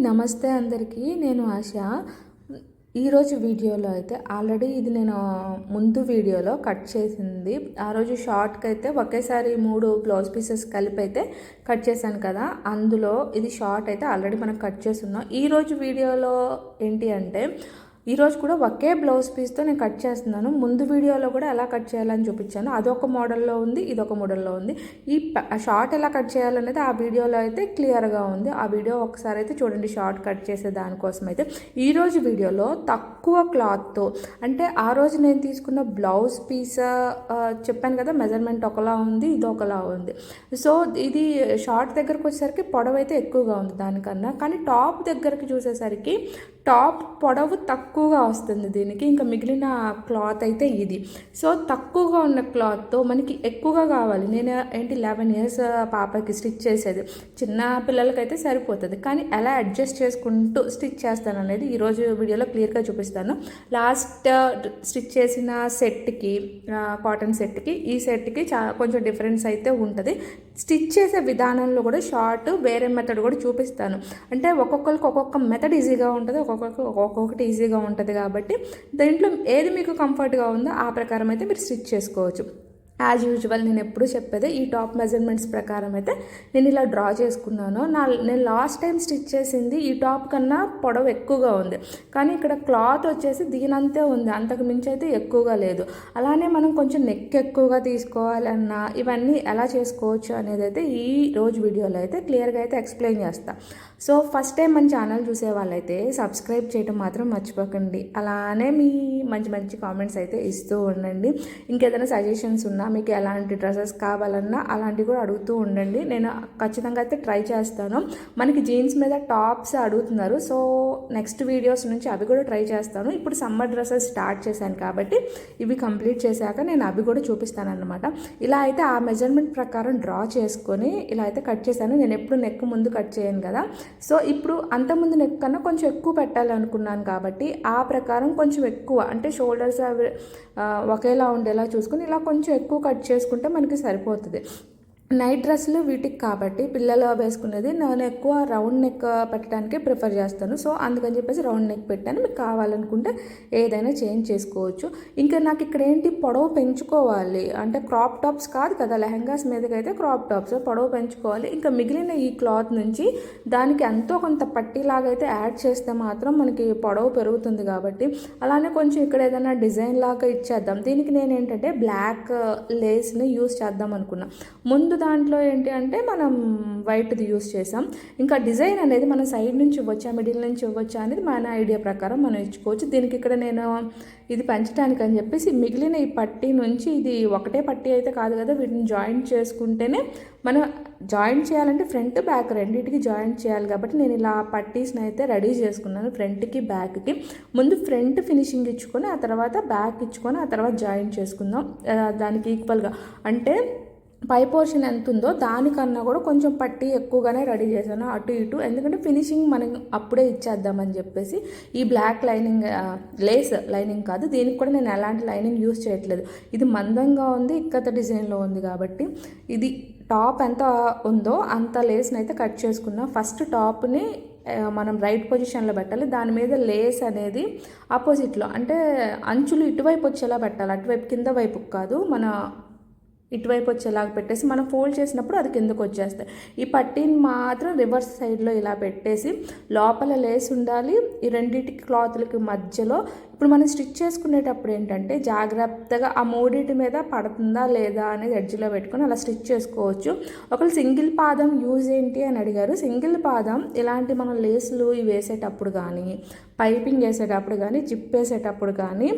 నమస్తే అందరికీ. నేను ఆశ. ఈరోజు వీడియోలో అయితే ఆల్రెడీ ఇది నేను ముందు వీడియోలో కట్ చేసింది. ఆ రోజు షార్ట్కి అయితే ఒకేసారి 3 బ్లౌజ్ పీసెస్ కలిపి అయితే కట్ చేశాను కదా, అందులో ఇది షార్ట్ అయితే ఆల్రెడీ మనం కట్ చేస్తున్నాం. ఈరోజు వీడియోలో ఏంటి అంటే ఈరోజు కూడా ఒకే బ్లౌజ్ పీస్తో నేను కట్ చేస్తున్నాను. ముందు వీడియోలో కూడా ఎలా కట్ చేయాలని చూపించాను. అదొక మోడల్లో ఉంది, ఇదొక మోడల్లో ఉంది. ఈ షార్ట్ ఎలా కట్ చేయాలనేది ఆ వీడియోలో అయితే క్లియర్గా ఉంది. ఆ వీడియో ఒకసారి అయితే చూడండి, షార్ట్ కట్ చేసే దానికోసం అయితే. ఈరోజు వీడియోలో తక్కువ క్లాత్తో, అంటే ఆ రోజు నేను తీసుకున్న బ్లౌజ్ పీస్ చెప్పాను కదా, మెజర్మెంట్ ఒకలా ఉంది, ఇది ఒకలా ఉంది. సో ఇది షార్ట్ దగ్గరకు వచ్చేసరికి పొడవు అయితే ఎక్కువగా ఉంది దానికన్నా, కానీ టాప్ దగ్గరికి చూసేసరికి టాప్ పొడవు తక్కువగా వస్తుంది దీనికి. ఇంకా మిగిలిన క్లాత్ అయితే ఇది. సో తక్కువగా ఉన్న క్లాత్తో మనకి ఎక్కువగా కావాలి. నేను 11 ఇయర్స్ పాపకి స్టిచ్ చేసేది, చిన్న పిల్లలకైతే సరిపోతుంది, కానీ ఎలా అడ్జస్ట్ చేసుకుంటూ స్టిచ్ చేస్తాను అనేది ఈరోజు వీడియోలో క్లియర్గా చూపిస్తాను. లాస్ట్ స్టిచ్ చేసిన సెట్కి, కాటన్ సెట్కి ఈ సెట్కి కొంచెం డిఫరెన్స్ అయితే ఉంటుంది. స్టిచ్ చేసే విధానంలో కూడా షార్ట్ వేరే మెథడ్ కూడా చూపిస్తాను. అంటే ఒక్కొక్కరికి ఒక్కొక్క మెథడ్ ఈజీగా ఉంటుంది, ఒక్కొక్కటి ఈజీగా ఉంటుంది. కాబట్టి దీంట్లో ఏది మీకు కంఫర్ట్గా ఉందో ఆ ప్రకారం అయితే మీరు స్టిచ్ చేసుకోవచ్చు. యాజ్ యూజువల్ నేను ఎప్పుడు చెప్పేది, ఈ టాప్ మెజర్మెంట్స్ ప్రకారం అయితే నేను ఇలా డ్రా చేసుకున్నాను. నేను లాస్ట్ టైం స్టిచ్ చేసింది ఈ టాప్ కన్నా పొడవు ఎక్కువగా ఉంది, కానీ ఇక్కడ క్లాత్ వచ్చేసి దీనంతే ఉంది, అంతకు మించి అయితే ఎక్కువగా లేదు. అలానే మనం కొంచెం నెక్ ఎక్కువగా తీసుకోవాలన్నా ఇవన్నీ ఎలా చేసుకోవచ్చు అనేది అయితే ఈ రోజు వీడియోలో అయితే క్లియర్గా అయితే ఎక్స్ప్లెయిన్ చేస్తాను. సో ఫస్ట్ టైం మన ఛానల్ చూసే వాళ్ళైతే సబ్స్క్రైబ్ చేయడం మాత్రం మర్చిపోకండి. అలానే మీ మంచి మంచి కామెంట్స్ అయితే ఇస్తూ ఉండండి. ఇంకేదైనా సజెషన్స్ ఉన్నా, మీకు ఎలాంటి డ్రెస్సెస్ కావాలన్నా అలాంటివి కూడా అడుగుతూ ఉండండి. నేను ఖచ్చితంగా అయితే ట్రై చేస్తాను. మనకి జీన్స్ మీద టాప్స్ అడుగుతున్నారు, సో నెక్స్ట్ వీడియోస్ నుంచి అవి కూడా ట్రై చేస్తాను. ఇప్పుడు సమ్మర్ డ్రెస్సెస్ స్టార్ట్ చేశాను కాబట్టి ఇవి కంప్లీట్ చేశాక నేను అవి కూడా చూపిస్తాను అన్నమాట. ఇలా అయితే ఆ మెజర్మెంట్ ప్రకారం డ్రా చేసుకొని ఇలా అయితే కట్ చేశాను. నేను ఎప్పుడు నెక్ ముందు కట్ చేయను కదా, సో ఇప్పుడు అంతకుముందు నెక్ కన్నా కొంచెం ఎక్కువ పెట్టాలనుకున్నాను కాబట్టి ఆ ప్రకారం కొంచెం ఎక్కువ, అంటే షోల్డర్స్ అవి ఒకేలా ఉండేలా చూసుకొని ఇలా కొంచెం ఎక్కువ కట్ చేసుకుంటే మనకి సరిపోతుంది. నైట్ డ్రెస్సులు వీటికి కాబట్టి పిల్లలు వేసుకునేది నేను ఎక్కువ రౌండ్ నెక్ పెట్టడానికి ప్రిఫర్ చేస్తాను. సో అందుకని చెప్పేసి రౌండ్ నెక్ పెట్టాను. మీకు కావాలనుకుంటే ఏదైనా చేంజ్ చేసుకోవచ్చు. ఇంకా నాకు ఇక్కడ ఏంటి, పొడవు పెంచుకోవాలి, అంటే క్రాప్ టాప్స్ కాదు కదా, లెహంగాస్ మీదకి అయితే క్రాప్ టాప్స్ పొడవు పెంచుకోవాలి. ఇంకా మిగిలిన ఈ క్లాత్ నుంచి దానికి ఎంతో కొంత పట్టీలాగా అయితే యాడ్ చేస్తే మాత్రం మనకి పొడవు పెరుగుతుంది కాబట్టి, అలానే కొంచెం ఇక్కడ ఏదైనా డిజైన్ లాగా ఇచ్చేద్దాం. దీనికి నేను ఏంటంటే బ్లాక్ లేస్ని యూస్ చేద్దాం అనుకున్నా. ముందు దాంట్లో ఏంటి అంటే మనం వైట్ది యూస్ చేసాం. ఇంకా డిజైన్ అనేది మన సైడ్ నుంచి ఇవ్వచ్చా, మిడిల్ నుంచి ఇవ్వచ్చా అనేది మన ఐడియా ప్రకారం మనం ఇచ్చుకోవచ్చు. దీనికి ఇక్కడ నేను ఇది పెంచడానికి అని చెప్పేసి మిగిలిన ఈ పట్టీ నుంచి, ఇది ఒకటే పట్టీ అయితే కాదు కదా, వీటిని జాయింట్ చేసుకుంటేనే మనం జాయింట్ చేయాలంటే ఫ్రంట్ బ్యాక్ రెండింటికి జాయింట్ చేయాలి కాబట్టి నేను ఇలా పట్టీస్ని అయితే రెడీ చేసుకున్నాను. ఫ్రంట్కి బ్యాక్కి ముందు ఫ్రంట్ ఫినిషింగ్ ఇచ్చుకొని ఆ తర్వాత బ్యాక్ ఇచ్చుకొని ఆ తర్వాత జాయింట్ చేసుకుందాం దానికి ఈక్వల్గా. అంటే పై పోర్షన్ ఎంత ఉందో దానికన్నా కూడా కొంచెం పట్టీ ఎక్కువగానే రెడీ చేశాను అటు ఇటు, ఎందుకంటే ఫినిషింగ్ మనం అప్పుడే ఇచ్చేద్దామని చెప్పేసి. ఈ బ్లాక్ లైనింగ్ లేస్ లైనింగ్ కాదు, దీనికి కూడా నేను ఎలాంటి లైనింగ్ యూస్ చేయట్లేదు. ఇది మందంగా ఉంది, ఇక్కత డిజైన్లో ఉంది కాబట్టి ఇది టాప్ ఎంత ఉందో అంత లేస్ని అయితే కట్ చేసుకున్నాం. ఫస్ట్ టాప్ని మనం రైట్ పొజిషన్లో పెట్టాలి, దాని మీద లేస్ అనేది ఆపోజిట్లో, అంటే అంచులు ఇటువైపు వచ్చేలా పెట్టాలి, అటువైపు కింద వైపు కాదు, మన ఇటువైపు వచ్చేలాగా పెట్టేసి మనం ఫోల్డ్ చేసినప్పుడు అది కిందకు వచ్చేస్తాయి. ఈ పట్టీని మాత్రం రివర్స్ సైడ్లో ఇలా పెట్టేసి లోపల లేస్ ఉండాలి. ఈ రెండింటికి క్లాత్లకి మధ్యలో ఇప్పుడు మనం స్టిచ్ చేసుకునేటప్పుడు ఏంటంటే జాగ్రత్తగా ఆ మూడింటి మీద పడుతుందా లేదా అనేది ఎడ్జ్లో పెట్టుకొని అలా స్టిచ్ చేసుకోవచ్చు. ఒకళ్ళు సింగిల్ పాదం యూజ్ ఏంటి అని అడిగారు. సింగిల్ పాదం ఇలాంటి మనం లేసులు వేసేటప్పుడు కానీ, పైపింగ్ వేసేటప్పుడు కానీ, జిప్ వేసేటప్పుడు కానీ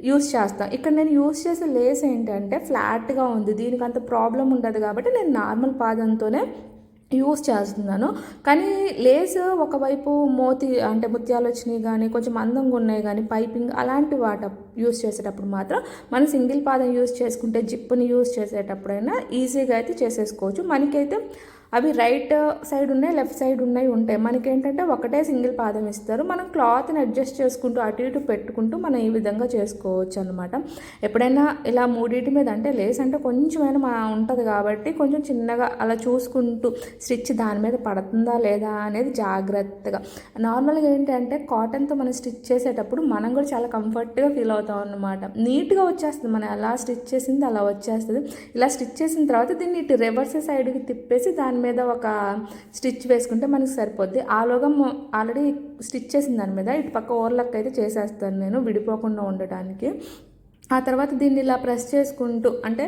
యూస్ చేస్తాం. ఇక్కడ నేను యూస్ చేసే లేస్ ఏంటంటే ఫ్లాట్గా ఉంది, దీనికి అంత ప్రాబ్లం ఉండదు కాబట్టి నేను నార్మల్ పాదంతోనే యూస్ చేస్తున్నాను. కానీ లేస్ ఒకవైపు అంటే ముత్యాలు వచ్చినాయి కానీ, కొంచెం అందంగా ఉన్నాయి కానీ, పైపింగ్ అలాంటి వాటి యూస్ చేసేటప్పుడు మాత్రం మనం సింగిల్ పాదం యూస్ చేసుకుంటే జిప్పుని యూస్ చేసేటప్పుడైనా ఈజీగా అయితే చేసేసుకోవచ్చు. మనకైతే అవి రైట్ సైడ్ ఉన్నాయి, లెఫ్ట్ సైడ్ ఉంటాయి. మనకేంటంటే ఒకటే సింగిల్ పాదం ఇస్తారు. మనం క్లాత్ని అడ్జస్ట్ చేసుకుంటూ అటు ఇటు పెట్టుకుంటూ మనం ఈ విధంగా చేసుకోవచ్చు అనమాట. ఎప్పుడైనా ఇలా మూడింటి మీద అంటే లేస్ అంటే కొంచెమైనా ఉంటుంది కాబట్టి కొంచెం చిన్నగా అలా చూసుకుంటూ స్టిచ్ దాని మీద పడుతుందా లేదా అనేది జాగ్రత్తగా. నార్మల్గా ఏంటంటే కాటన్తో మనం స్టిచ్ చేసేటప్పుడు మనం కూడా చాలా కంఫర్ట్గా ఫీల్ అవుతాం అన్నమాట. నీట్గా వచ్చేస్తుంది, మనం ఎలా స్టిచ్ చేసింది అలా వచ్చేస్తుంది. ఇలా స్టిచ్ చేసిన తర్వాత దీన్ని ఇటు రివర్స్ సైడ్కి తిప్పేసి దాని మీద ఒక స్టిచ్ వేసుకుంటే మనకి సరిపోద్ది. ఆలోగా ఆల్రెడీ స్టిచ్ చేసిన దాని మీద ఇటు పక్క ఓవర్లక్ అయితే చేసేస్తాను నేను విడిపోకుండా ఉండటానికి. ఆ తర్వాత దీన్ని ఇలా ప్రెస్ చేసుకుంటూ అంటే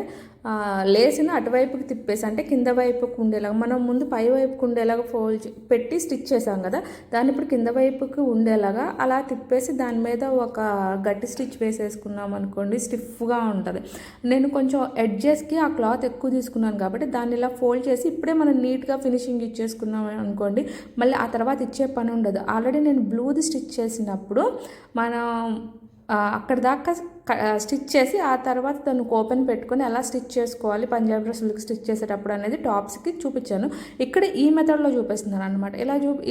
లేస్ని అటువైపుకి తిప్పేసి అంటే కింద వైపుకు ఉండేలాగా, మనం ముందు పై వైపుకు ఉండేలాగా ఫోల్డ్ పెట్టి స్టిచ్ చేసాం కదా, దాన్ని ఇప్పుడు కింద వైపుకి ఉండేలాగా అలా తిప్పేసి దాని మీద ఒక గట్టి స్టిచ్ వేసేసుకున్నాం అనుకోండి, స్టిఫ్గా ఉంటుంది. నేను కొంచెం ఎడ్జెస్కి ఆ క్లాత్ ఎక్కువ తీసుకున్నాను కాబట్టి దాన్ని ఇలా ఫోల్డ్ చేసి ఇప్పుడే మనం నీట్గా ఫినిషింగ్ ఇచ్చేసుకున్నాం అనుకోండి, మళ్ళీ ఆ తర్వాత ఇచ్చే పని ఉండదు. ఆల్రెడీ నేను బ్లూది స్టిచ్ చేసినప్పుడు మనం అక్కడ దాకా స్టిచ్ చేసి ఆ తర్వాత దాన్ని ఓపెన్ పెట్టుకొని ఎలా స్టిచ్ చేసుకోవాలి పంజాబీ డ్రెస్సులకు స్టిచ్ చేసేటప్పుడు అనేది టాప్స్కి చూపించాను. ఇక్కడ ఈ మెథడ్లో చూపిస్తున్నాను అనమాట.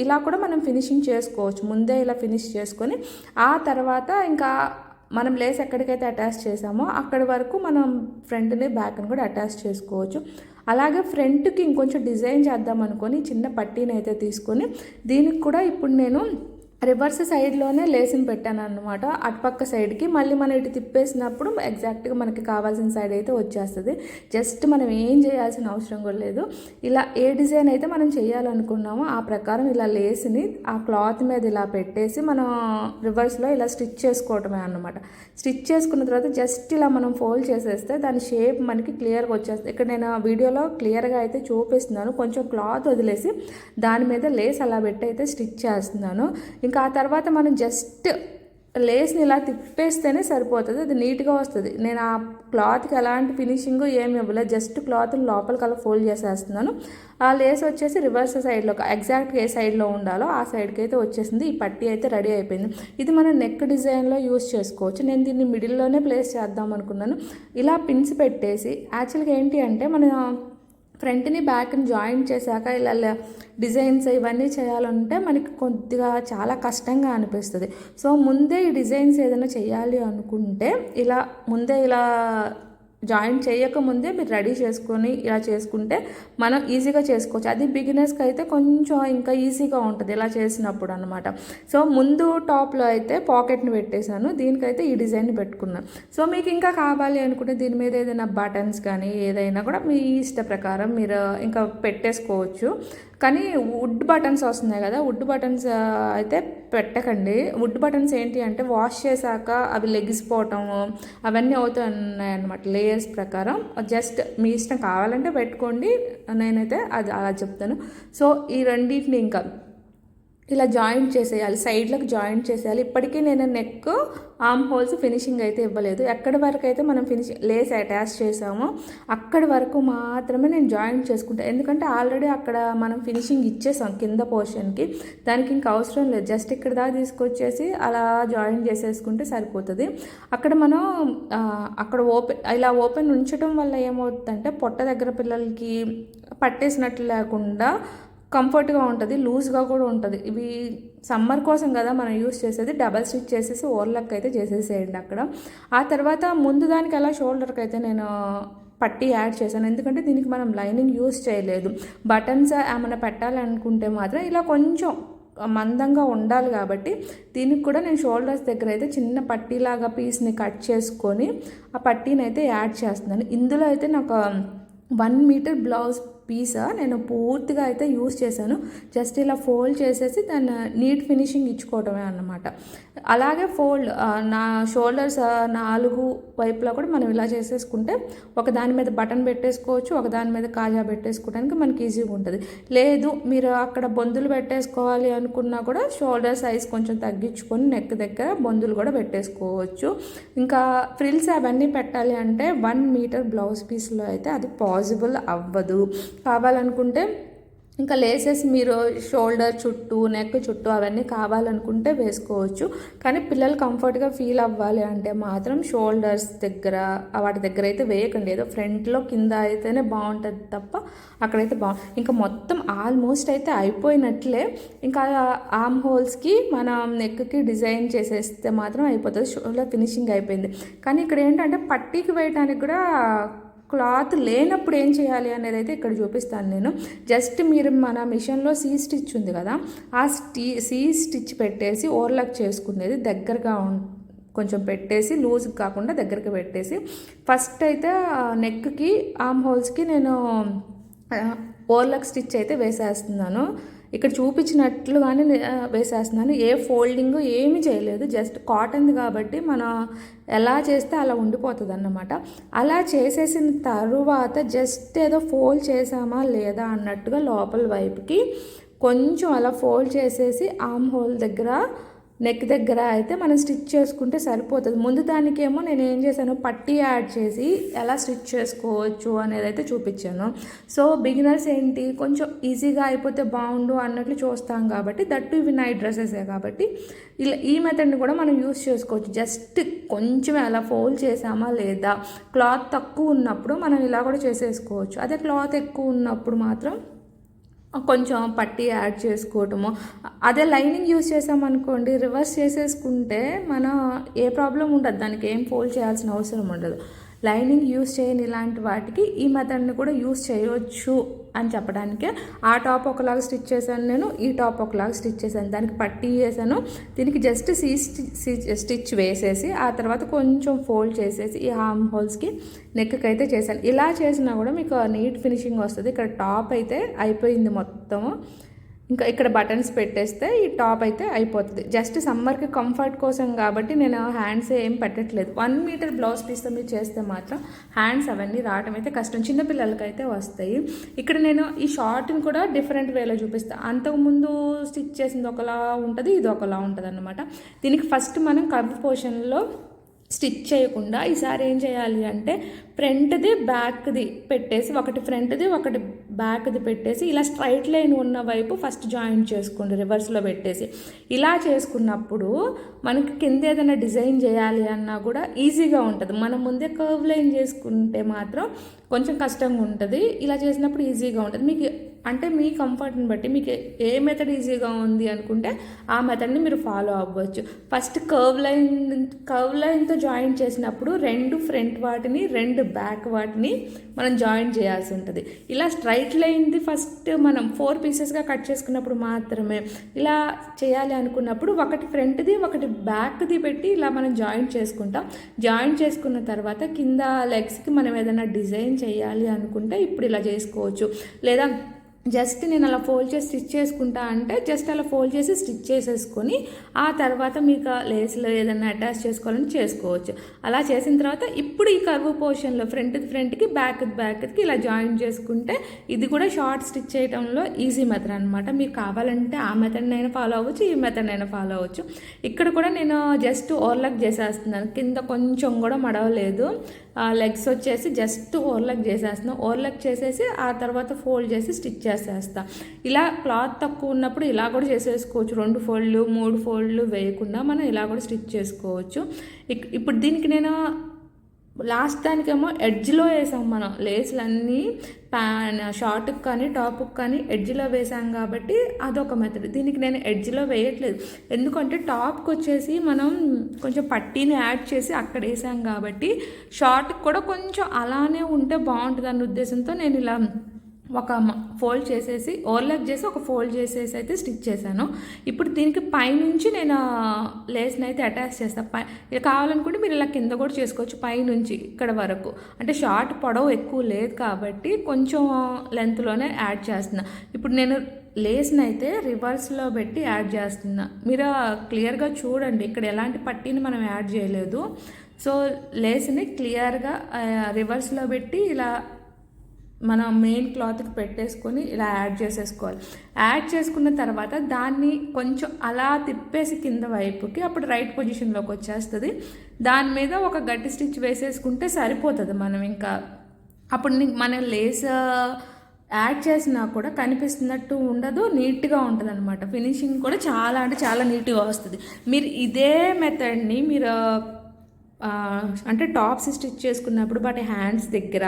ఇలా కూడా మనం ఫినిషింగ్ చేసుకోవచ్చు. ముందే ఇలా ఫినిష్ చేసుకొని ఆ తర్వాత ఇంకా మనం లేస్ ఎక్కడికైతే అటాచ్ చేసామో అక్కడి వరకు మనం ఫ్రంట్ని బ్యాక్ని కూడా అటాచ్ చేసుకోవచ్చు. అలాగే ఫ్రంట్కి ఇంకొంచెం డిజైన్ చేద్దాం అనుకొని చిన్న పట్టీని అయితే తీసుకొని దీనికి కూడా ఇప్పుడు నేను రివర్స్ సైడ్లోనే లేస్ని పెట్టాను అనమాట. అటుపక్క సైడ్కి మళ్ళీ మనం ఇటు తిప్పేసినప్పుడు ఎగ్జాక్ట్గా మనకి కావాల్సిన సైడ్ అయితే వచ్చేస్తుంది. జస్ట్ మనం ఏం చేయాల్సిన అవసరం కూడా లేదు. ఇలా ఏ డిజైన్ అయితే మనం చేయాలనుకున్నామో ఆ ప్రకారం ఇలా లేస్ని ఆ క్లాత్ మీద ఇలా పెట్టేసి మనం రివర్స్లో ఇలా స్టిచ్ చేసుకోవటమే అన్నమాట. స్టిచ్ చేసుకున్న తర్వాత జస్ట్ ఇలా మనం ఫోల్డ్ చేసేస్తే దాని షేప్ మనకి క్లియర్గా వచ్చేస్తుంది. ఇక్కడ నేను వీడియోలో క్లియర్గా అయితే చూపిస్తున్నాను. కొంచెం క్లాత్ వదిలేసి దాని మీద లేస్ అలా పెట్టి అయితే స్టిచ్ చేస్తున్నాను. ఇంకా ఆ తర్వాత మనం జస్ట్ లేస్ని ఇలా తిప్పేస్తేనే సరిపోతుంది, అది నీట్గా వస్తుంది. నేను ఆ క్లాత్కి ఎలాంటి ఫినిషింగ్ ఏమి ఇవ్వలేదు, జస్ట్ క్లాత్ని లోపలికి అలా ఫోల్డ్ చేసేస్తున్నాను. ఆ లేస్ వచ్చేసి రివర్స్ సైడ్లో ఎగ్జాక్ట్గా ఏ సైడ్లో ఉండాలో ఆ సైడ్కి అయితే వచ్చేసింది. ఈ పట్టీ అయితే రెడీ అయిపోయింది. ఇది మనం నెక్ డిజైన్లో యూస్ చేసుకోవచ్చు. నేను దీన్ని మిడిల్లోనే ప్లేస్ చేద్దాం అనుకున్నాను. ఇలా పిన్స్ పెట్టేసి యాక్చువల్గా ఏంటి అంటే మన ఫ్రంట్ని బ్యాక్ని జాయింట్ చేశాక ఇలా డిజైన్స్ ఇవన్నీ చేయాలంటే మనకి కొద్దిగా చాలా కష్టంగా అనిపిస్తుంది. సో ముందే ఈ డిజైన్స్ ఏదైనా చేయాలి అనుకుంటే ఇలా ముందే ఇలా జాయింట్ చేయకముందే మీరు రెడీ చేసుకొని ఇలా చేసుకుంటే మనం ఈజీగా చేసుకోవచ్చు. అది బిగినర్స్కి అయితే కొంచెం ఇంకా ఈజీగా ఉంటుంది ఇలా చేసినప్పుడు అనమాట. సో ముందు టాప్లో అయితే పాకెట్ని పెట్టేశాను, దీనికైతే ఈ డిజైన్ పెట్టుకున్నాను. సో మీకు ఇంకా కావాలి అనుకుంటే దీని మీద ఏదైనా బటన్స్ కానీ ఏదైనా కూడా మీ ఇష్ట ప్రకారం మీరు ఇంకా పెట్టేసుకోవచ్చు. కానీ వుడ్ బటన్స్ వస్తున్నాయి కదా, వుడ్ బటన్స్ అయితే పెట్టకండి. వుడ్ బటన్స్ ఏంటి అంటే వాష్ చేశాక అవి లెగిసిపోవటము అవన్నీ అవుతున్నాయి అన్నమాట లేయర్స్ ప్రకారం. జస్ట్ మీ ఇష్టం కావాలంటే పెట్టుకోండి, నేనైతే అది అలా చెప్తాను. సో ఈ రెండింటిని ఇంకా ఇలా జాయింట్ చేసేయాలి, సైడ్లకు జాయింట్ చేసేయాలి. ఇప్పటికీ నేను నెక్ ఆర్మ్ హోల్స్ ఫినిషింగ్ అయితే ఇవ్వలేదు. ఎక్కడి వరకు అయితే మనం లేస్ అటాచ్ చేసామో అక్కడి వరకు మాత్రమే నేను జాయింట్ చేసుకుంటాను. ఎందుకంటే ఆల్రెడీ అక్కడ మనం ఫినిషింగ్ ఇచ్చేసాం కింద పోర్షన్కి, దానికి ఇంకా అవసరం లేదు. జస్ట్ ఇక్కడ దాకా తీసుకొచ్చేసి అలా జాయింట్ చేసేసుకుంటే సరిపోతుంది. అక్కడ మనం అక్కడ ఇలా ఓపెన్ ఉంచడం వల్ల ఏమవుతుందంటే పొట్ట దగ్గర పిల్లలకి పట్టేసినట్లు లేకుండా కంఫర్ట్గా ఉంటుంది, లూజ్గా కూడా ఉంటుంది. ఇవి సమ్మర్ కోసం కదా మనం యూస్ చేసేది. డబల్ స్టిచ్ చేసేసి ఓవర్లక్ అయితే చేసేసేయండి అక్కడ. ఆ తర్వాత ముందు దానికి అలా షోల్డర్కి అయితే నేను పట్టీ యాడ్ చేశాను, ఎందుకంటే దీనికి మనం లైనింగ్ యూస్ చేయలేదు. బటన్స్ ఏమైనా పెట్టాలనుకుంటే మాత్రం ఇలా కొంచెం మందంగా ఉండాలి కాబట్టి దీనికి కూడా నేను షోల్డర్స్ దగ్గర అయితే చిన్న పట్టీలాగా పీస్ని కట్ చేసుకొని ఆ పట్టీని అయితే యాడ్ చేస్తున్నాను. ఇందులో అయితే నాకు 1 మీటర్ బ్లౌజ్ పీస్ నేను పూర్తిగా అయితే యూస్ చేశాను. జస్ట్ ఇలా ఫోల్డ్ చేసేసి దాన్ని నీట్ ఫినిషింగ్ ఇచ్చుకోవటమే అన్నమాట. అలాగే నా షోల్డర్స్ 4 వైపులా కూడా మనం ఇలా చేసేసుకుంటే ఒక దాని మీద బటన్ పెట్టేసుకోవచ్చు, ఒక దాని మీద కాజా పెట్టేసుకోవడానికి మనకి ఈజీగా ఉంటుంది. లేదు మీరు అక్కడ బొందులు పెట్టేసుకోవాలి అనుకున్నా కూడా షోల్డర్ సైజ్ కొంచెం తగ్గించుకొని నెక్ దగ్గర బొందులు కూడా పెట్టేసుకోవచ్చు. ఇంకా ఫ్రిల్స్ అవన్నీ పెట్టాలి అంటే 1 మీటర్ బ్లౌజ్ పీస్లో అయితే అది పాసిబుల్ అవ్వదు. కావాలనుకుంటే ఇంకా లేసెస్ మీరు షోల్డర్ చుట్టూ నెక్ చుట్టూ అవన్నీ కావాలనుకుంటే వేసుకోవచ్చు. కానీ పిల్లలు కంఫర్ట్గా ఫీల్ అవ్వాలి అంటే మాత్రం షోల్డర్స్ దగ్గర వాటి దగ్గర అయితే వేయకండి. ఏదో ఫ్రంట్లో కింద అయితేనే బాగుంటుంది తప్ప అక్కడైతే ఇంకా మొత్తం ఆల్మోస్ట్ అయితే అయిపోయినట్లే. ఇంకా ఆర్మ్ హోల్స్కి మనం నెక్కి డిజైన్ చేసేస్తే మాత్రం అయిపోతుంది. షోల్డర్ ఫినిషింగ్ అయిపోయింది. కానీ ఇక్కడ ఏంటంటే పట్టీకి వేయడానికి కూడా క్లాత్ లేనప్పుడు ఏం చేయాలి అనేది అయితే ఇక్కడ చూపిస్తాను నేను. జస్ట్ మీరు మన మిషన్లో సీ స్టిచ్ ఉంది కదా, ఆ సీ స్టిచ్ పెట్టేసి ఓవర్లాక్ చేసుకునేది దగ్గరగా కొంచెం పెట్టేసి, లూజ్ కాకుండా దగ్గరికి పెట్టేసి ఫస్ట్ అయితే నెక్కి ఆర్మ్ హోల్స్కి నేను ఓవర్లాక్ స్టిచ్ అయితే వేసేస్తున్నాను. ఇక్కడ చూపించినట్లుగానే వేసేస్తున్నాను. ఏ ఫోల్డింగ్ ఏమీ చేయలేదు. జస్ట్ కాటన్ది కాబట్టి మనం ఎలా చేస్తే అలా ఉండిపోతుంది అన్నమాట. అలా చేసేసిన తరువాత జస్ట్ ఏదో ఫోల్డ్ చేసామా లేదా అన్నట్టుగా లోపల వైపుకి కొంచెం అలా ఫోల్డ్ చేసేసి ఆర్మ్ హోల్ దగ్గర నెక్ దగ్గర అయితే మనం స్టిచ్ చేసుకుంటే సరిపోతుంది. ముందు దానికేమో నేను ఏం చేశాను, పట్టీ యాడ్ చేసి ఎలా స్టిచ్ చేసుకోవచ్చు అనేది అయితే చూపించాను. సో బిగినర్స్ ఏంటి కొంచెం ఈజీగా అయిపోతే బాగుండు అన్నట్లు చూస్తాం కాబట్టి, దట్టు ఇవి నైట్ డ్రెస్సెసే కాబట్టి ఇలా ఈ మెథడ్ని కూడా మనం యూస్ చేసుకోవచ్చు. జస్ట్ కొంచెం అలా ఫోల్డ్ చేసామా లేదా, క్లాత్ తక్కువ ఉన్నప్పుడు మనం ఇలా కూడా చేసేసుకోవచ్చు. అదే క్లాత్ ఎక్కువ ఉన్నప్పుడు మాత్రం కొంచెం పట్టీ యాడ్ చేసుకోవటము. అదే లైనింగ్ యూస్ చేసామనుకోండి, రివర్స్ చేసేసుకుంటే మన ఏ ప్రాబ్లం ఉండదు, దానికి ఏం ఫోల్డ్ చేయాల్సిన అవసరం ఉండదు. లైనింగ్ యూస్ చేయని ఇలాంటి వాటికి ఈ మెథడ్ని కూడా యూస్ చేయవచ్చు అని చెప్పడానికే ఆ టాప్ ఒకలాగా స్టిచ్ చేశాను నేను, ఈ టాప్ ఒకలాగా స్టిచ్ చేశాను. దానికి పట్టీ చేశాను, దీనికి జస్ట్ స్టిచ్ వేసేసి ఆ తర్వాత కొంచెం ఫోల్డ్ చేసేసి ఈ ఆర్మ్ హోల్స్కి నెక్కి అయితే చేశాను. ఇలా చేసినా కూడా మీకు నీట్ ఫినిషింగ్ వస్తుంది. ఇక్కడ టాప్ అయితే అయిపోయింది మొత్తము. ఇంకా ఇక్కడ బటన్స్ పెట్టేస్తే ఈ టాప్ అయితే అయిపోతుంది. జస్ట్ సమ్మర్కి కంఫర్ట్ కోసం కాబట్టి నేను హ్యాండ్స్ ఏం పెట్టట్లేదు. 1 మీటర్ బ్లౌజ్ పీస్తో మీరు చేస్తే మాత్రం హ్యాండ్స్ అవన్నీ రావడం అయితే కష్టం, చిన్నపిల్లలకి అయితే వస్తాయి. ఇక్కడ నేను ఈ షార్ట్ని కూడా డిఫరెంట్ వేలో చూపిస్తాను. అంతకుముందు స్టిచ్ చేసింది ఒకలా ఉంటుంది, ఇది ఒకలా ఉంటుంది అన్నమాట. దీనికి ఫస్ట్ మనం కర్వ్ పోర్షన్లో స్టిచ్ చేయకుండా ఈసారి ఏం చేయాలి అంటే ఫ్రంట్ది బ్యాక్ది పెట్టేసి, ఒకటి ఫ్రంట్ది ఒకటి బ్యాక్ది పెట్టేసి ఇలా స్ట్రైట్ లైన్ ఉన్న వైపు ఫస్ట్ జాయిన్ చేసుకోండి రివర్స్లో పెట్టేసి. ఇలా చేసుకున్నప్పుడు మనకి కింద ఏదైనా డిజైన్ చేయాలి అన్నా కూడా ఈజీగా ఉంటుంది. మనం ముందే కర్వ్ లైన్ చేసుకుంటే మాత్రం కొంచెం కష్టంగా ఉంటుంది. ఇలా చేసినప్పుడు ఈజీగా ఉంటుంది. మీకు అంటే మీ కంఫర్ట్ని బట్టి మీకు ఏ మెథడ్ ఈజీగా ఉంది అనుకుంటే ఆ మెథడ్ని మీరు ఫాలో అవ్వచ్చు. ఫస్ట్ కర్వ్ లైన్తో జాయిన్ చేసినప్పుడు 2 ఫ్రంట్ వాటిని 2 బ్యాక్ వాటిని మనం జాయిన్ చేయాల్సి ఉంటుంది. ఇలా స్ట్రైట్ లైన్ది ఫస్ట్ మనం 4 పీసెస్గా కట్ చేసుకున్నప్పుడు మాత్రమే ఇలా చేయాలి అనుకున్నప్పుడు ఒకటి ఫ్రంట్ది ఒకటి బ్యాక్ది పెట్టి ఇలా మనం జాయిన్ చేసుకుంటాం. జాయిన్ చేసుకున్న తర్వాత కింద లెగ్స్కి మనం ఏదైనా డిజైన్ చేయాలి అనుకుంటే ఇప్పుడు ఇలా చేసుకోవచ్చు. లేదా జస్ట్ నేను అలా ఫోల్డ్ చేసి స్టిచ్ చేసుకుంటా అంటే జస్ట్ అలా ఫోల్డ్ చేసి స్టిచ్ చేసేసుకొని ఆ తర్వాత మీకు లేస్లో ఏదైనా అటాచ్ చేసుకోవాలని చేసుకోవచ్చు. అలా చేసిన తర్వాత ఇప్పుడు ఈ కర్వ్ పోర్షన్లో ఫ్రంట్కి బ్యాక్కి ఇలా జాయిన్ చేసుకుంటే ఇది కూడా షార్ట్ స్టిచ్ చేయడంలో ఈజీ మెథడ్ అనమాట. మీకు కావాలంటే ఆ మెథడ్ని అయినా ఫాలో అవ్వచ్చు, ఈ మెథడ్ని అయినా ఫాలో అవ్వచ్చు. ఇక్కడ కూడా నేను జస్ట్ ఓవర్లాక్ చేసేస్తున్నాను, కింద కొంచెం కూడా మడవలేదు. లెగ్స్ వచ్చేసి జస్ట్ ఓవర్లాక్ చేసేస్తున్నాను. ఓవర్లాక్ చేసేసి ఆ తర్వాత ఫోల్డ్ చేసి స్టిచ్ చేసేస్తా. ఇలా క్లాత్ తక్కువ ఉన్నప్పుడు ఇలా కూడా చేసేసుకోవచ్చు. 2 ఫోల్డ్లు 3 ఫోల్డ్లు వేయకుండా మనం ఇలా కూడా స్టిచ్ చేసుకోవచ్చు. ఇప్పుడు దీనికి నేను లాస్ట్ దానికేమో ఎడ్జ్లో వేసాం మనం లేస్లన్నీ షార్ట్కి కానీ టాప్కి కానీ ఎడ్జ్లో వేసాం కాబట్టి అదొక మెథడ్. దీనికి నేను ఎడ్జ్లో వేయట్లేదు, ఎందుకంటే టాప్కి వచ్చేసి మనం కొంచెం పట్టీని యాడ్ చేసి అక్కడ వేసాం కాబట్టి షార్ట్కి కూడా కొంచెం అలానే ఉంటే బాగుంటుంది అన్న ఉద్దేశంతో నేను ఇలా ఒక ఫోల్డ్ చేసేసి ఓవర్లాక్ చేసి ఒక ఫోల్డ్ చేసేసి అయితే స్టిచ్ చేశాను. ఇప్పుడు దీనికి పైనుంచి నేను లేస్ని అయితే అటాచ్ చేస్తాను. ఇలా కావాలనుకుంటే మీరు ఇలా కింద కూడా చేసుకోవచ్చు, పైనుంచి ఇక్కడ వరకు. అంటే షార్ట్ పొడవు ఎక్కువ లేదు కాబట్టి కొంచెం లెంత్లోనే యాడ్ చేస్తున్నా. ఇప్పుడు నేను లేస్ని అయితే రివర్స్లో పెట్టి యాడ్ చేస్తున్నా. మీరు క్లియర్గా చూడండి, ఇక్కడ ఎలాంటి పట్టీని మనం యాడ్ చేయలేదు. సో లేస్ని క్లియర్గా రివర్స్లో పెట్టి ఇలా మనం మెయిన్ క్లాత్కి పెట్టేసుకొని ఇలా యాడ్ చేసేసుకోవాలి. యాడ్ చేసుకున్న తర్వాత దాన్ని కొంచెం అలా తిప్పేసి కింద వైపుకి, అప్పుడు రైట్ పొజిషన్లోకి వచ్చేస్తుంది. దాని మీద ఒక గట్టి స్టిచ్ వేసేసుకుంటే సరిపోతుంది. మనం ఇంకా అప్పుడు మన లేస్ యాడ్ చేసినా కూడా కనిపిస్తున్నట్టు ఉండదు, నీట్గా ఉంటుంది అనమాట. ఫినిషింగ్ కూడా చాలా అంటే చాలా నీట్గా వస్తుంది. మీరు ఇదే మెథడ్ని మీరు అంటే టాప్స్ స్టిచ్ చేసుకున్నప్పుడు వాటి హ్యాండ్స్ దగ్గర,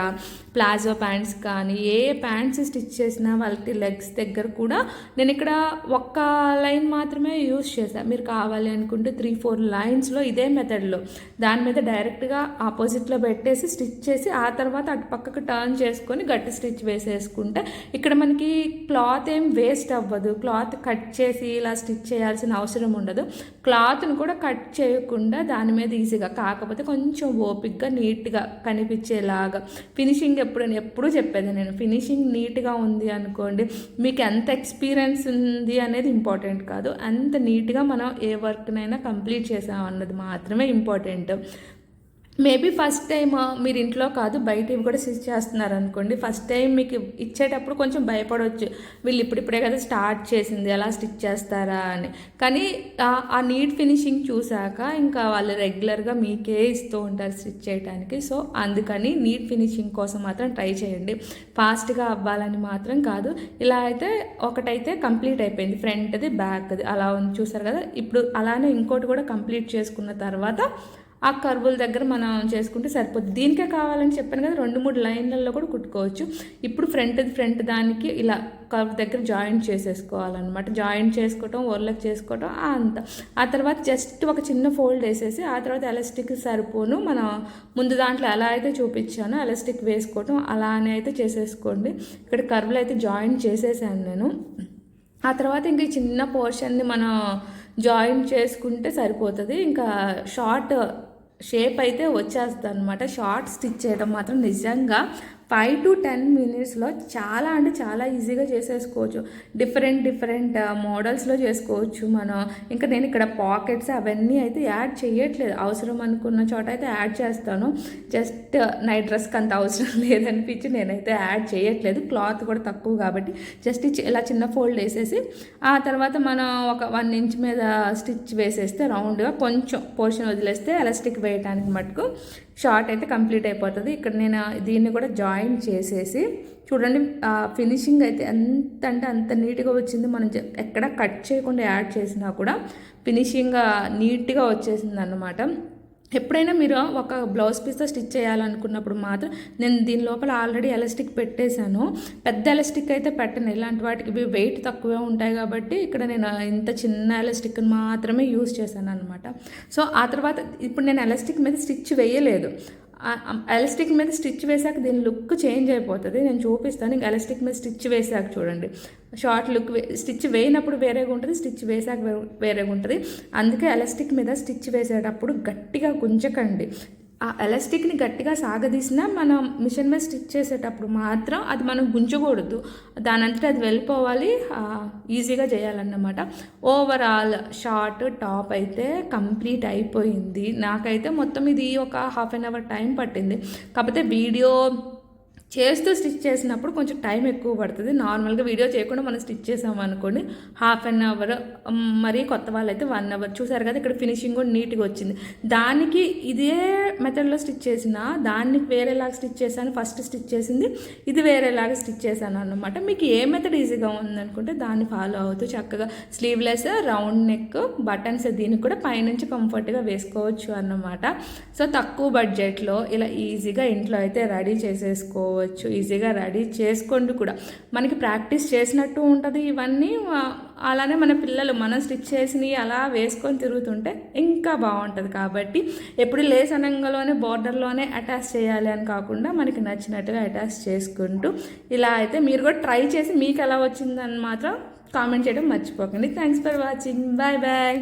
ప్లాజో ప్యాంట్స్ కానీ ఏ ప్యాంట్స్ స్టిచ్ చేసినా వాళ్ళకి లెగ్స్ దగ్గర కూడా నేను ఇక్కడ ఒక్క లైన్ మాత్రమే యూస్ చేశాను. మీరు కావాలి అనుకుంటే 3-4 లైన్స్లో ఇదే మెథడ్లో దాని మీద డైరెక్ట్గా ఆపోజిట్లో పెట్టేసి స్టిచ్ చేసి ఆ తర్వాత అటు పక్కకు టర్న్ చేసుకొని గట్టి స్టిచ్ వేసేసుకుంటే ఇక్కడ మనకి క్లాత్ ఏం వేస్ట్ అవ్వదు. క్లాత్ కట్ చేసి ఇలా స్టిచ్ చేయాల్సిన అవసరం ఉండదు. క్లాత్ను కూడా కట్ చేయకుండా దాని మీద ఈజీగా, కాకపోతే కొంచెం ఓపిక్గా నీట్గా కనిపించేలాగా ఫినిషింగ్ ఎప్పుడూ చెప్పేది నేను, ఫినిషింగ్ నీట్గా ఉంది అనుకోండి, మీకు ఎంత ఎక్స్పీరియన్స్ ఉంది అనేది ఇంపార్టెంట్ కాదు, అంత నీట్గా మనం ఏ వర్క్నైనా కంప్లీట్ చేసాం అన్నది మాత్రమే ఇంపార్టెంట్. మేబీ ఫస్ట్ టైం మీరు ఇంట్లో కాదు బయట ఇవి కూడా స్టిచ్ చేస్తున్నారు అనుకోండి, ఫస్ట్ టైం మీకు ఇచ్చేటప్పుడు కొంచెం భయపడవచ్చు, వీళ్ళు ఇప్పుడిప్పుడే కదా స్టార్ట్ చేసింది ఎలా స్టిచ్ చేస్తారా అని. కానీ ఆ నీట్ ఫినిషింగ్ చూసాక ఇంకా వాళ్ళు రెగ్యులర్గా మీకే ఇస్తూ ఉంటారు స్టిచ్ చేయడానికి. సో అందుకని నీట్ ఫినిషింగ్ కోసం మాత్రం ట్రై చేయండి. ఫాస్ట్గా అవ్వాలని మాత్రం కాదు. ఇలా అయితే ఒకటైతే కంప్లీట్ అయిపోయింది, ఫ్రంట్ది బ్యాక్ది అలా ఉంది చూసారు కదా. ఇప్పుడు అలానే ఇంకోటి కూడా కంప్లీట్ చేసుకున్న తర్వాత ఆ కర్వుల దగ్గర మనం చేసుకుంటే సరిపోద్ది. దీనికే కావాలని చెప్పాను కదా, 2-3 లైన్లలో కూడా కుట్టుకోవచ్చు. ఇప్పుడు ఫ్రంట్ దానికి ఇలా కర్వ్ దగ్గర జాయింట్ చేసేసుకోవాలన్నమాట. జాయింట్ చేసుకోవటం, ఓర్లకు చేసుకోవటం అంత. ఆ తర్వాత జస్ట్ ఒక చిన్న ఫోల్డ్ వేసేసి ఆ తర్వాత ఎలాస్టిక్ సరిపోను మనం ముందు దాంట్లో ఎలా అయితే చూపించానో ఎలాస్టిక్ వేసుకోవటం అలానే అయితే చేసేసుకోండి. ఇక్కడ కర్వ్లు అయితే జాయింట్ చేసేసాను నేను. ఆ తర్వాత ఇంక ఈ చిన్న పోర్షన్ని మనం జాయింట్ చేసుకుంటే సరిపోతుంది. ఇంకా షార్ట్ షేప్ అయితే వచ్చేస్తుంది అనమాట. షార్ట్ స్టిచ్ చేయడం మాత్రం నిజంగా 5 to 10 మినిట్స్లో చాలా అంటే చాలా ఈజీగా చేసేసుకోవచ్చు. డిఫరెంట్ మోడల్స్లో చేసుకోవచ్చు మనం. ఇంకా నేను ఇక్కడ పాకెట్స్ అవన్నీ అయితే యాడ్ చేయట్లేదు, అవసరం అనుకున్న చోట అయితే యాడ్ చేస్తాను. జస్ట్ నైట్ డ్రెస్కి అంత అవసరం లేదనిపించి నేనైతే యాడ్ చేయట్లేదు, క్లాత్ కూడా తక్కువ కాబట్టి జస్ట్ ఇలా చిన్న ఫోల్డ్ వేసేసి ఆ తర్వాత మనం ఒక 1 ఇంచ్ మీద స్టిచ్ వేసేస్తే రౌండ్గా కొంచెం పోర్షన్ వదిలేస్తే ఎలాస్టిక్ వేయడానికి మటుకు షార్ట్ అయితే కంప్లీట్ అయిపోతుంది. ఇక్కడ నేను దీన్ని కూడా జాయిన్ చేసేసి చూడండి, ఫినిషింగ్ అయితే ఎంత అంటే అంత నీట్గా వచ్చింది. మనం ఎక్కడ కట్ చేయకుండా యాడ్ చేసినా కూడా ఫినిషింగ్ నీట్గా వచ్చేసింది అన్నమాట. ఎప్పుడైనా మీరు ఒక బ్లౌజ్ పీస్తో స్టిచ్ చేయాలనుకున్నప్పుడు మాత్రం నేను దీని లోపల ఆల్రెడీ ఎలాస్టిక్ పెట్టేశాను. పెద్ద ఎలాస్టిక్ అయితే పెట్టను, ఇలాంటి వాటికి వెయిట్ తక్కువే ఉంటాయి కాబట్టి ఇక్కడ నేను ఇంత చిన్న ఎలాస్టిక్ని మాత్రమే యూజ్ చేశాను అనమాట. సో ఆ తర్వాత ఇప్పుడు నేను ఎలాస్టిక్ మీద స్టిచ్ వేయలేదు. ఎలాస్టిక్ మీద స్టిచ్ వేసాక దీని లుక్ చేంజ్ అయిపోతుంది, నేను చూపిస్తాను. ఇంకా ఎలాస్టిక్ మీద స్టిచ్ వేసాక చూడండి షార్ట్ లుక్, స్టిచ్ వేయినప్పుడు వేరేగా ఉంటుంది, స్టిచ్ వేసాక వేరేగా ఉంటుంది. అందుకే ఎలాస్టిక్ మీద స్టిచ్ వేసేటప్పుడు గట్టిగా గుంజకండి. ఆ ఎలాస్టిక్ని గట్టిగా సాగదీసినా మనం మిషన్ మీద స్టిచ్ చేసేటప్పుడు మాత్రం అది మనం గుంజకూడదు, దానంతటా అది వెళ్ళిపోవాలి, ఈజీగా చేయాలన్నమాట. ఓవరాల్ షార్ట్ టాప్ అయితే కంప్లీట్ అయిపోయింది. నాకైతే మొత్తం ఇది ఒక 1/2 అవర్ టైం పట్టింది. కాకపోతే వీడియో చేస్తూ స్టిచ్ చేసినప్పుడు కొంచెం టైం ఎక్కువ పడుతుంది. నార్మల్గా వీడియో చేయకుండా మనం స్టిచ్ చేసాము అనుకోండి 1/2 అవర్, మరీ కొత్త వాళ్ళైతే 1 అవర్. చూసారు కదా ఇక్కడ ఫినిషింగ్ కూడా నీట్గా వచ్చింది. దానికి ఇదే మెథడ్లో స్టిచ్ చేసిన దానికి వేరేలాగా స్టిచ్ చేశాను, ఫస్ట్ స్టిచ్ చేసింది ఇది వేరేలాగా స్టిచ్ చేశాను అన్నమాట. మీకు ఏ మెథడ్ ఈజీగా ఉందనుకుంటే దాన్ని ఫాలో అవుతూ చక్కగా స్లీవ్లెస్, రౌండ్ నెక్, బటన్స్ దీనికి కూడా పైనుంచి కంఫర్ట్గా వేసుకోవచ్చు అన్నమాట. సో తక్కువ బడ్జెట్లో ఇలా ఈజీగా ఇంట్లో అయితే రెడీ చేసేసుకోవచ్చు. ఈజీగా రెడీ చేసుకోండి కూడా, మనకి ప్రాక్టీస్ చేసినట్టు ఉంటుంది. ఇవన్నీ అలానే మన పిల్లలు మనం స్టిచ్ చేసినవి అలా వేసుకొని తిరుగుతుంటే ఇంకా బాగుంటుంది. కాబట్టి ఎప్పుడు లేస్ అనంగంలోనే బోర్డర్లోనే అటాచ్ చేయాలి అని కాకుండా మనకి నచ్చినట్టుగా అటాచ్ చేసుకుంటూ ఇలా అయితే మీరు కూడా ట్రై చేసి మీకు ఎలా వచ్చిందని మాత్రం కామెంట్ చేయడం మర్చిపోకండి. Thanks for watching. Bye bye.